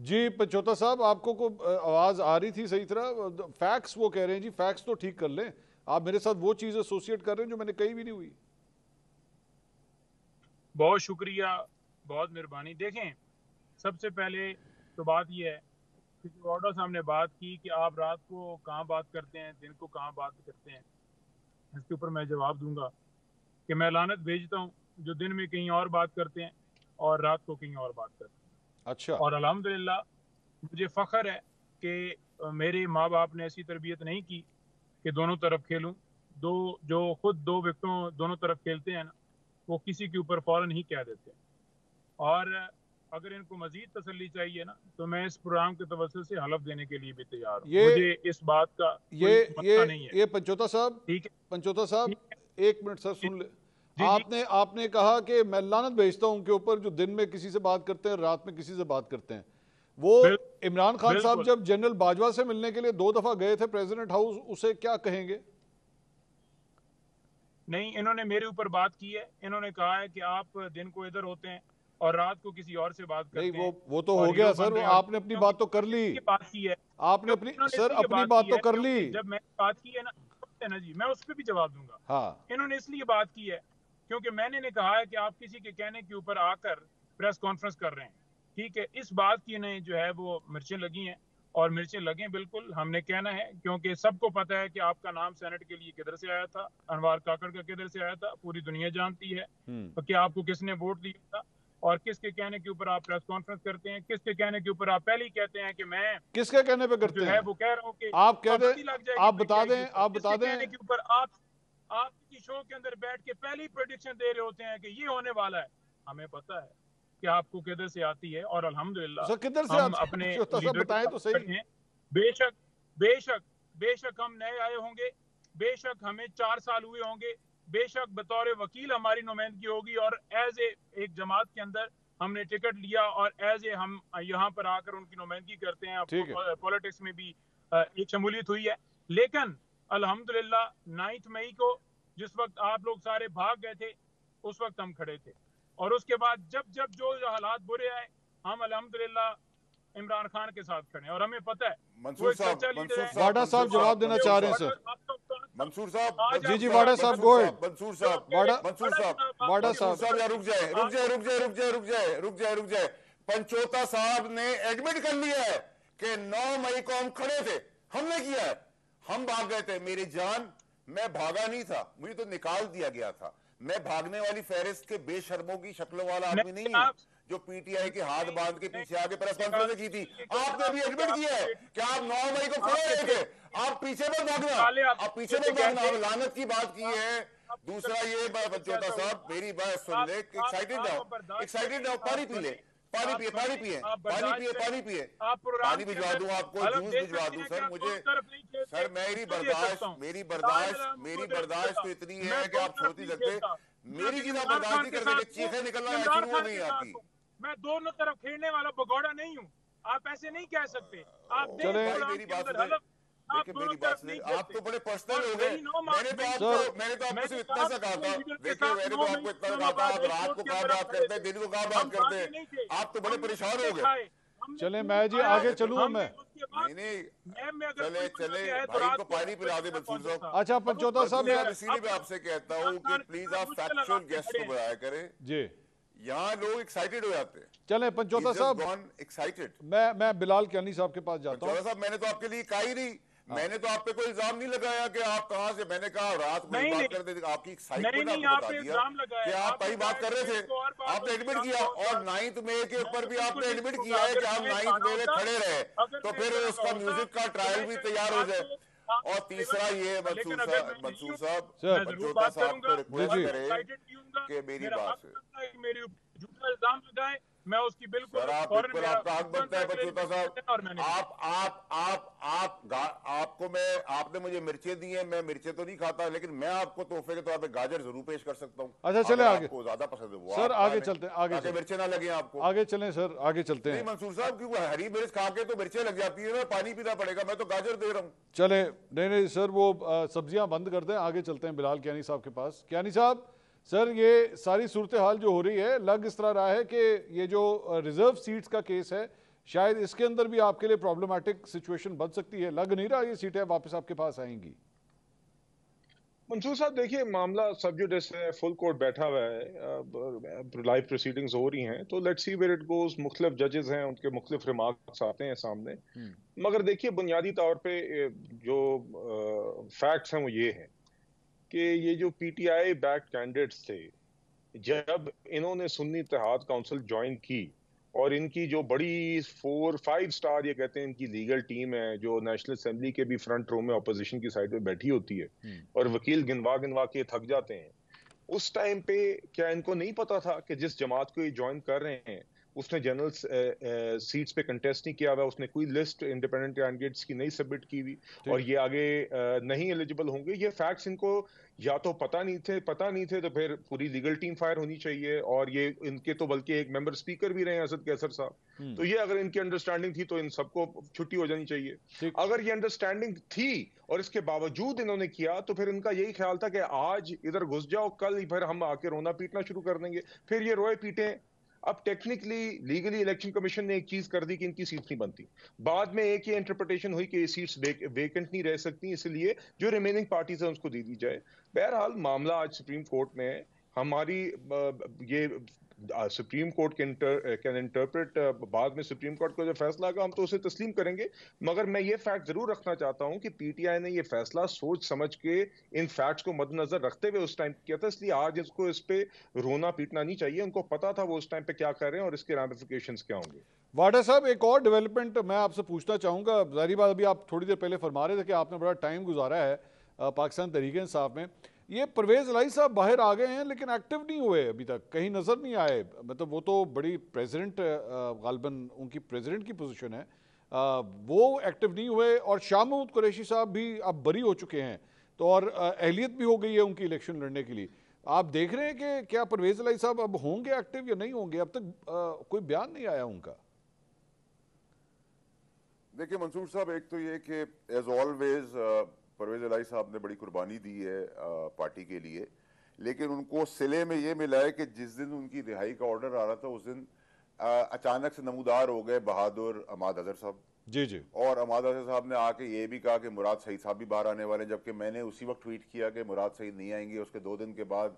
जी पंचोता साहब, आपको को आवाज आ रही थी सही तरह? फैक्ट्स वो कह रहे हैं जी, फैक्ट्स तो ठीक कर लें। आप मेरे साथ वो चीज एसोसिएट कर रहे हैं जो मैंने कही भी नहीं हुई। बहुत शुक्रिया, बहुत मेहरबानी। देखें, सबसे पहले तो बात यह है कि जो ऑर्डर साहब ने बात की कि आप रात को कहाँ बात करते हैं, दिन को कहाँ बात करते हैं, इसके ऊपर मैं जवाब दूंगा कि मैं लानत भेजता हूँ जो दिन में कहीं और बात करते हैं और रात को कहीं और बात करते हैं। अच्छा, और अल्हम्दुलिल्लाह मुझे फ़ख्र है कि मेरे माँ बाप ने ऐसी तरबियत नहीं की कि दोनों तरफ खेलूं। जो खुद दो विकेटों दोनों तरफ खेलते हैं ना, वो किसी के ऊपर फौरन ही कह देते हैं। और अगर इनको मजीद तसल्ली चाहिए ना, तो मैं इस प्रोग्राम के तवज्जुह से हलफ देने के लिए भी तैयार हूँ। ये मुझे इस बात का ये कोई मसला नहीं है। ये पंचोता साहब, ठीक है, पंचोता साहब ठीक है। एक मिनट सर जी सुन ले। जी जी। आपने आपने कहा कि मैं लानत भेजता हूं उनके ऊपर जो दिन में किसी से बात करते हैं, रात में किसी से बात करते हैं। वो बिल, इमरान खान साहब बिल्कुल जब जनरल बाजवा से मिलने के लिए 2 दफा गए थे प्रेसिडेंट हाउस, उसे क्या कहेंगे? नहीं, इन्होंने मेरे ऊपर बात की है। इन्होंने कहा है कि आप दिन को इधर होते हैं और रात को किसी और से बात नहीं, करते हैं वो तो और हो गया हीरो सर, बन वो रहे हैं। और आपने अपनी क्योंकि बात तो कर ली। ये बात की है, आपने अपनी, क्योंकि इन्होंने सर इसलिए अपनी बात बात की तो है, कर ली। क्योंकि जब मैंने बात की है ना जी, मैं उस पर भी जवाब दूंगा। हाँ, इन्होंने इसलिए बात की है क्योंकि मैंने ने कहा है कि आप किसी के कहने के ऊपर आकर प्रेस कॉन्फ्रेंस कर रहे हैं। ठीक है, इस बात की इन्हें जो है वो मिर्चें लगी हैं और मिर्चें लगें, बिल्कुल हमने कहना है, क्योंकि सबको पता है कि आपका नाम सेनेट के लिए किधर से आया था, अनवार काकड़ का किधर से आया था, पूरी दुनिया जानती है। तो कि आपको किसने वोट दिया था और किसके कहने के ऊपर आप प्रेस कॉन्फ्रेंस करते हैं, किसके कहने के ऊपर आप पहले ही कहते हैं कि मैं किसके कहने पे जो करते है हैं? वो कह रहा हूँ कि आप कह दें, पाबंदी लग जाएगी आप बता पीटीआई के दें, ऊपर। आप बता किसके कहने दें। के ऊपर आप किसी शो के अंदर बैठ के पहले ही प्रेडिक्शन दे रहे होते हैं कि ये होने वाला है। हमें पता है कि आपको किधर से आती है और सर किधर अल्हम्दुलिल्लाह से हम आते हैं अपने पंचोता साहब, लीडर के बताएं साथ तो सही। खड़े हैं। बेशक बेशक बेशक हम नए आए होंगे, बेशक हमें 4 साल हुए होंगे, बेशक बतौर वकील हमारी नुमाइंदगी होगी और एज ए एक जमात के अंदर हमने टिकट लिया और एज ए हम यहाँ पर आकर उनकी नुमाइंदगी करते हैं। ठीक है, पॉलिटिक्स में भी एक शमूलियत हुई है। लेकिन अल्हम्दुलिल्लाह 9 मई को जिस वक्त आप लोग सारे भाग गए थे, उस वक्त हम खड़े थे। और उसके बाद जब जब जो हालात बुरे आए, हम अल्हम्दुलिल्लाह इमरान खान के साथ खड़े हैं। और हमें पता है वो मंसूर एक साहब, सच्चा लीडर मंसूर है। साहब, वाडा साहब मंसूर जवाब साहब, देना मंसूर चाह रहे हैं साहब, सर। मंसूर साहब, आज जी आप जी, मंसूर वाडा साहब, साहब मंसूर गो साहब, अहेड। मंसूर जो साहब, मेरे मंसूर साहब, वाडा मंसूर साहब, साहब, या रुक जाए, रुक जाए, रुक जाए, रुक जाए, रुक जाए, रुक जाए, रुक जाए। पंचोता साहब ने एडमिट कर लिया है कि 9 मई को हम खड़े थे, हमने किया है, हम भाग गए थे। मेरी जान, मैं भागा नहीं था, मुझे तो निकाल दिया गया था। मैं भागने वाली फेहरिस्त के बेशर्मों की शक्लों वाला आदमी नहीं हूं जो पीटीआई के हाथ बांध के पीछे आके प्रेस कॉन्फ्रेंस की थी। आपने अभी एडमिट किया है कि आप 9 मई को खड़े रहे थे। आप पीछे मत भागना, आप पीछे मत भागना। आप लानत की बात की है। दूसरा ये बच्चोता साहब, मेरी बात सुन ले, एक्साइटेड ना हो, एक्साइटेड ना हो, पानी पी ले, पानी पिए, पानी पिए, पानी पिए, पानी पिए, पानी भिजवा दूं आपको, जूस भिजवा दूं। सर मुझे, सर मेरी बर्दाश्त तो इतनी है कि आप सोच नहीं सकते। मेरी जितना बर्दाश्त नहीं कर सकते, चीखें निकलना ऐसी मुंह नहीं आती। मैं दोनों तरफ खेलने वाला भगौड़ा नहीं हूँ। आप ऐसे नहीं कह सकते। आप चले भाई मेरी बात सुने, देखिए मेरी बात सुने, आप तो बड़े पर्सनल हो गए। मैंने तो आपको सिर्फ इतना सा कहा था, देखिए मैंने तो आपको इतना कहा था, आप रात को कहाँ बात करते हैं, दिन को कहाँ बात करते हैं, आप तो बड़े परेशान हो गए। चले मैं जी आगे चलूँ मैं। नहीं, चले चले भाई को पानी पिला दे मंसूर साहब। अच्छा पंचोता साहब, मैं इसीलिए मैं आपसे कहता हूँ कि प्लीज आप फैक्चुअल गेस्ट को बुलाया करें। जी, यहाँ लोग एक्साइटेड हो जाते हैं। चले पंचोता साहब, एक्साइटेड। मैं बिलाल कियानी साहब के पास जाता हूँ। साहब, मैंने तो आपके लिए कहा ही नहीं, मैंने तो आप पे कोई इल्जाम नहीं लगाया कि आप कहां से, मैंने कहा रात को बात करते थे, आपकी एक्साइटमेंट आपको बता दिया कि आप कहीं बात कर रहे थे, आपने एडमिट किया। और 9 मई के ऊपर भी आपने एडमिट किया है कि हम 9 मई में खड़े रहे, तो फिर उसका म्यूजिक का ट्रायल भी तैयार हो जाए। और तीसरा ये मंसूर साहब, पंचोता साहब को रिक्वेस्ट करें कि मेरी बात से मेरी झूठा इल्जाम लगाए, मैं उसकी बिल्कुल आपका हक बनता है पंचोता साहब। आपको मैं, आपने मुझे मिर्चें दी हैं, मैं मिर्चें तो नहीं खाता, लेकिन मैं आपको तोहफे के तौर पे गाजर जरूर पेश कर सकता हूँ। अच्छा चले आगे, आपको ज्यादा पसंद है वो सर आगे चलते हैं, आगे मिर्चें ना लगे आपको। आगे चलें सर, आगे चलते हैं। मंसूर साहब, क्यों हरी मिर्च खा के तो मिर्चें लग जाती है ना, पानी पीना पड़ेगा, मैं तो गाजर दे रहा हूँ। चले, नहीं सर, वो सब्जियां बंद कर दें, आगे चलते हैं बिलाल कियानी साहब के पास। कियानी साहब, सर ये सारी सूरत हाल जो हो रही है, लग इस तरह रहा है कि ये जो रिजर्व सीट्स का केस है, शायद इसके अंदर भी आपके लिए प्रॉब्लमेटिक सिचुएशन बन सकती है। लग नहीं रहा ये सीटें वापस आपके पास आएंगी। मंसूर साहब देखिए, मामला सब्जुडिस है, फुल कोर्ट बैठा हुआ है, लाइव प्रोसीडिंग्स हो रही हैं, तो let's see where it goes. मुख्तलिफ जजेस हैं, उनके मुख्तलिफ रिमार्क्स आते हैं सामने। मगर देखिए, बुनियादी तौर पे जो फैक्ट्स हैं वो ये हैं कि ये जो पीटीआई बैक्ड कैंडिडेट्स थे, जब इन्होंने सुन्नी इत्तेहाद काउंसिल ज्वाइन की और इनकी जो बड़ी 4-5 स्टार ये कहते हैं इनकी लीगल टीम है, जो नेशनल असेंबली के भी फ्रंट रो में अपोजिशन की साइड पे बैठी होती है और वकील गिनवा गिनवा के थक जाते हैं, उस टाइम पे क्या इनको नहीं पता था कि जिस जमात को ये ज्वाइन कर रहे हैं उसने जनरल सीट्स पे कंटेस्ट नहीं किया हुआ, उसने कोई लिस्ट इंडिपेंडेंट कैंडिडेट्स की नहीं सबमिट की हुई और ये आगे नहीं एलिजिबल होंगे। ये फैक्ट्स इनको या तो पता नहीं थे तो फिर पूरी लीगल टीम फायर होनी चाहिए, और ये इनके तो बल्कि एक मेंबर स्पीकर भी रहे हैं असद कैसर साहब, तो ये अगर इनकी अंडरस्टैंडिंग थी तो इन सबको छुट्टी हो जानी चाहिए। अगर ये अंडरस्टैंडिंग थी और इसके बावजूद इन्होंने किया तो फिर इनका यही ख्याल था कि आज इधर घुस जाओ, कल फिर हम आके रोना पीटना शुरू कर देंगे, फिर ये रोए पीटे। अब टेक्निकली लीगली इलेक्शन कमीशन ने एक चीज कर दी कि इनकी सीट नहीं बनती, बाद में एक ही इंटरप्रिटेशन हुई कि ये सीट्स वेकेंट नहीं रह सकती, इसलिए जो रिमेनिंग पार्टीज है उसको दे दी जाए। बहरहाल मामला आज सुप्रीम कोर्ट में है। हमारी ये सुप्रीम कोर्ट कैन इंटरप्रेट, बाद में सुप्रीम कोर्ट का जो फैसला आएगा हम तो उसे तस्लीम करेंगे, मगर मैं ये फैक्ट जरूर रखना चाहता हूं कि पीटीआई ने ये फैसला सोच समझ के इन फैक्ट्स को मद्देनजर रखते हुए उस टाइम किया था, इसलिए आज इसको इस पे रोना पीटना नहीं चाहिए। उनको पता था वो उस टाइम पे क्या कर रहे हैं और इसके रैमिफिकेशंस क्या होंगे। वाडा साहब, एक और डेवलपमेंट मैं आपसे पूछना चाहूंगा। जाहिर बात, अभी आप थोड़ी देर पहले फरमा रहे थे कि आपने बड़ा टाइम गुजारा है पाकिस्तान तहरीक-ए-इंसाफ में। ये परवेज इलाही साहब बाहर आ गए हैं लेकिन एक्टिव नहीं हुए, अभी तक कहीं नजर नहीं आए। मतलब वो तो बड़ी प्रेसिडेंट, गालबन उनकी प्रेसिडेंट की पोजीशन है, वो एक्टिव नहीं हुए। और शाह महमूद कुरैशी साहब भी अब बरी हो चुके हैं, तो और अहलियत भी हो गई है उनकी इलेक्शन लड़ने के लिए। आप देख रहे हैं कि क्या परवेज इलाही साहब अब होंगे एक्टिव या नहीं होंगे? अब तक कोई बयान नहीं आया उनका। देखिए मंसूर साहब, एक तो ये कि एज ऑलवेज परवेज इलाही साहब ने बड़ी कुर्बानी दी है पार्टी के लिए, लेकिन उनको सिले में ये मिला है कि जिस दिन उनकी रिहाई का ऑर्डर आ रहा था उस दिन अचानक से नमूदार हो गए बहादुर अहमद अजहर साहब। जी। और अहमद अजहर साहब ने आके ये भी कहा कि मुराद सईद साहब भी बाहर आने वाले, जबकि मैंने उसी वक्त ट्वीट किया कि मुराद सईद नहीं आएंगे। उसके 2 दिन के बाद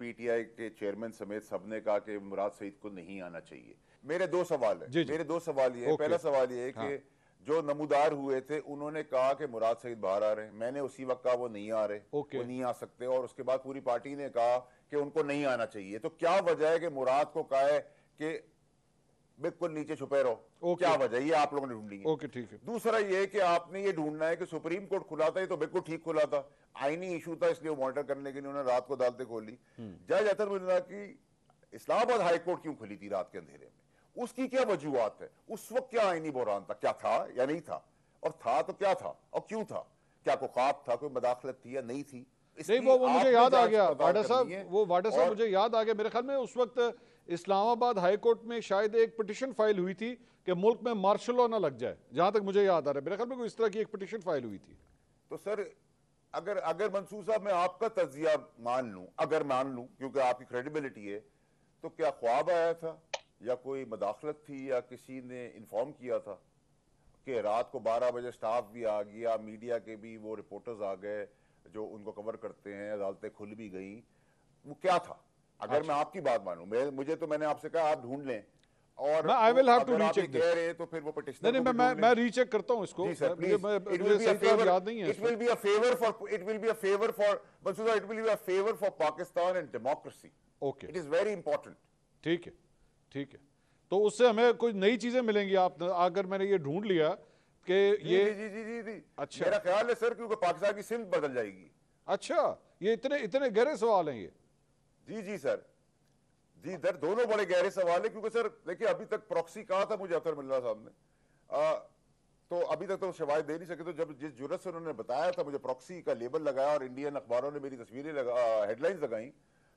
पीटीआई के चेयरमैन समेत सबने कहा कि मुराद सईद को नहीं आना चाहिए। मेरे 2 सवाल है। मेरे 2 सवाल ये, पहला सवाल ये है कि जो नमूदार हुए थे उन्होंने कहा कि मुराद सईद बाहर आ रहे हैं, मैंने उसी वक्त कहा वो नहीं आ रहे, वो नहीं आ सकते, और उसके बाद पूरी पार्टी ने कहा कि उनको नहीं आना चाहिए। तो क्या वजह है कि मुराद को कहा है कि बिल्कुल नीचे छुपे रहो? क्या वजह? ये आप लोगों ने ढूंढी है। ठीक है। दूसरा ये कि आपने ये ढूंढना है कि सुप्रीम कोर्ट खुला था, ये तो बिल्कुल ठीक खुला था, आईनी इशू था, इसलिए मॉनिटर करने के लिए उन्होंने रात को अदालतें खोली। जज अतर मिल्ला की इस्लामाबाद हाईकोर्ट क्यों खुली थी रात के अंधेरे में? उसकी क्या वजूहत है? उस वक्त क्या आईनी बहरान था? क्या था या नहीं था? और था तो क्या था और क्यों था? क्या कोई ख्वाब था, कोई मदाखलत थी या नहीं थी? नहीं, वो मुझे याद आ गया वाडा साहब, मुझे याद आ गया। मेरे ख्याल में उस वक्त इस्लामाबाद हाई कोर्ट में शायद एक पिटिशन फाइल हुई थी कि मुल्क में मार्शल लॉ ना लग जाए, जहां तक मुझे याद आ रहा है। मेरे ख्याल में कोई इस तरह की एक पिटिशन फाइल हुई थी। तो सर अगर मंसूर साहब मैं आपका तज्जिया मान लूं, अगर मान लूं क्योंकि आपकी क्रेडिबिलिटी है, तो क्या ख्वाब आया था या कोई मदाखलत थी या किसी ने इन्फॉर्म किया था कि रात को 12 बजे स्टाफ भी आ गया, मीडिया के भी वो रिपोर्टर्स आ गए जो उनको कवर करते हैं, अदालतें खुल भी गई? वो क्या था? अगर मैं आपकी बात मानूं, मैंने आपसे कहा आप ढूंढ लें, और I will have to recheck कह रहे हैं तो फिर वो पिटिशनर नहीं, मैं रीचेक करता हूं इसको। याद नहीं है। It will be a favour for Pakistan and democracy. Okay, it is very important. ठीक है। तो उससे हमें कुछ नई चीजें मिलेंगी। आप अगर मैंने ये ढूंढ लिया कि ये जी। अच्छा, मेरा ख्याल है सर, क्योंकि पाकिस्तान की सिंध बदल जाएगी। अच्छा, ये इतने गहरे सवाल हैं ये। जी सर, जी सर, दोनों बड़े गहरे सवाल है। क्योंकि सर देखिए, अभी तक प्रॉक्सी कहा था मुझे अतर मिल्ला साहब ने, तो अभी तक तो शवाहिद दे नहीं सके। तो जब जिस जुर्रत से उन्होंने बताया था, मुझे प्रॉक्सी का लेबल लगाया और इंडियन अखबारों ने मेरी तस्वीरें हेडलाइंस लगाई,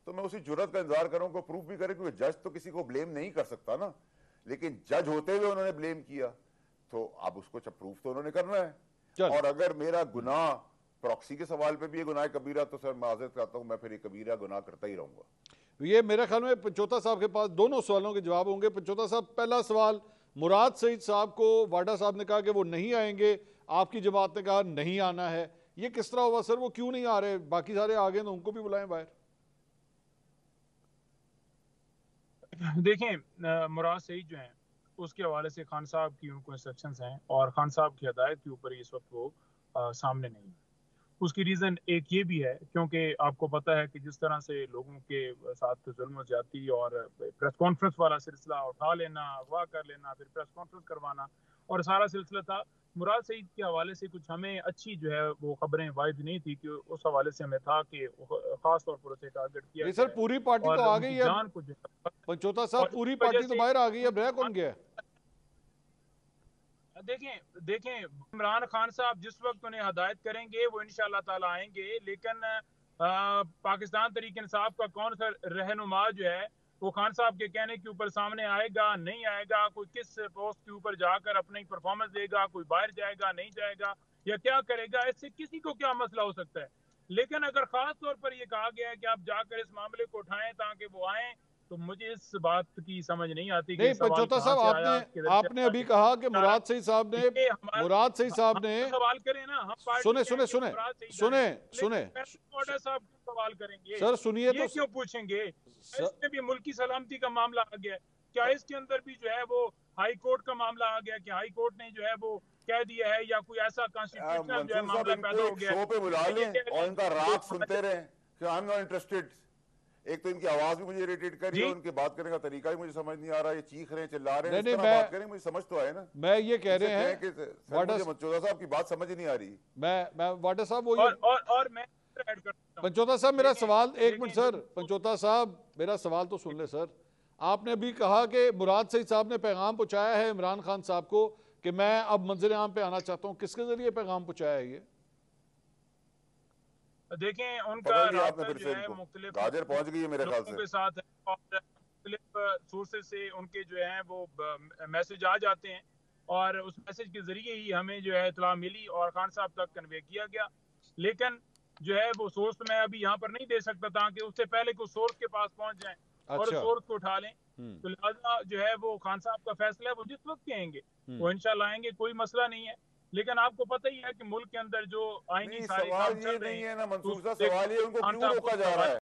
तो मैं उसी जुर्रत का इंतजार करूं को प्रूफ भी करे, क्योंकि जज तो किसी को ब्लेम नहीं कर सकता ना। लेकिन जज होते हुए उन्होंने ब्लेम किया, तो अब उसको प्रूफ तो उन्होंने करना है। और अगर मेरा गुनाह प्रॉक्सी के सवाल पे भी ये गुनाह कबीरा, तो सर माजरत करता हूं, मैं फिर ये कबीरा गुनाह करता ही रहूंगा। ये मेरे ख्याल में पंचोता साहब के पास दोनों सवालों के जवाब होंगे। पंचोता साहब, पहला सवाल मुराद सईद साहब को वाडा साहब ने कहा कि वो नहीं आएंगे, आपकी जमात ने कहा नहीं आना है, ये किस तरह हुआ सर? वो क्यों नहीं आ रहे? बाकी सारे आ गए तो उनको भी बुलाएं बाहर। देखें, मुराद सईद जो हैं उसके हवाले से खान साहब की उनको इंस्ट्रक्शंस हैं और खान साहब की हदायत के ऊपर इस वक्त वो सामने नहीं है। उसकी रीज़न एक ये भी है क्योंकि आपको पता है कि जिस तरह से लोगों के साथ जुल्म ज्यादती और प्रेस कॉन्फ्रेंस वाला सिलसिला उठा लेना, अगवा कर लेना, फिर प्रेस कॉन्फ्रेंस करवाना और सारा सिलसिला था, मुराद सईद के हवाले से कुछ हमें अच्छी जो है वो खबरें वायद नहीं थी कि उस हवाले से हमें था कि खास तौर पर उसे टारगेट किया सर पूरी पार्टी तो आ गई है, जान को जो पंचोता साहब पूरी पार्टी तो बाहर आ गई है, रह कौन गया? देखें इमरान खान साहब जिस वक्त उन्हें हदायत करेंगे वो इंशाअल्लाह ताला आएंगे, लेकिन पाकिस्तान तहरीक इंसाफ का कौन सा रहनुमा जो है वो खान साहब के कहने के ऊपर सामने आएगा नहीं आएगा, कोई किस पोस्ट के ऊपर जाकर अपनी परफॉर्मेंस देगा, कोई बाहर जाएगा नहीं जाएगा या क्या करेगा, इससे किसी को क्या मसला हो सकता है। लेकिन अगर खास तौर पर ये कहा गया है कि आप जाकर इस मामले को उठाएं ताकि वो आए, तो मुझे इस बात की समझ नहीं आती। नहीं पंचोता साहब, आपने अभी कहा कि मुराद सईद साहब ने सवाल करें ना, हम सुने सवाल करेंगे सर, सुनिए तो क्यों पूछेंगे? इसमें भी मुल्की सलामती का मामला आ गया, क्या इसके अंदर भी जो है वो हाई कोर्ट का मामला आ गया कि हाई कोर्ट ने जो है वो कह दिया है या कोई ऐसा कॉन्स्टिट्यूशनल जो है मामला पैदा हो गया? शो पे बुला लें और इनका राग सुनते रहे कि आई एम नॉट इंटरेस्टेड। एक तो इनकी आवाज भी मुझे इरिटेट कर रही है, उनके बात करने का तरीका भी मुझे समझ नहीं आ रहा, ये चीख रहे हैं, चिल्ला रहे हैं, इस तरह बात करें, मुझे समझ तो आए ना। मैं ये कह रहे हैं कि पंचोता साहब की बात समझ ही नहीं आ रही। मैं वाडा साहब और मैं ऐड करता हूं। पंचोता साहब मेरा सवाल, एक मिनट सर, पंचोता साहब मेरा सवाल तो सुन ले सर। आपने अभी कहा कि मुराद सईद साहब ने पैगाम पहुंचाया है इमरान खान साहब को कि मैं अब मंजर आम पे आना चाहता हूं, किसके जरिए पैगाम पहुंचाया है ये? देखें उनका राब्ता जो है मुख्तलिफ गाजर पहुंच गई है मेरे ख्याल से के साथ है और मुख्तलिफ सोर्सेज से उनके जो है वो मैसेज आ जाते हैं और उस मैसेज के जरिए ही हमें जो है इत्तला मिली और खान साहब तक कन्वे किया गया। लेकिन जो है वो सोर्स तो मैं अभी यहाँ पर नहीं दे सकता था कि उससे पहले को सोर्स के पास पहुंच जाएं और उस सोर्स को उठा लें। तो लिहाजा जो है वो खान साहब का फैसला है, वो जिस वक्त कहेंगे वो इंशाल्लाह आएंगे, कोई मसला नहीं है। लेकिन आपको पता ही है कि मुल्क के अंदर जो आईनी सारे सवाल ये नहीं है ना मंसूर साहब, सवाल ये उनको क्यों रोका जा रहा है?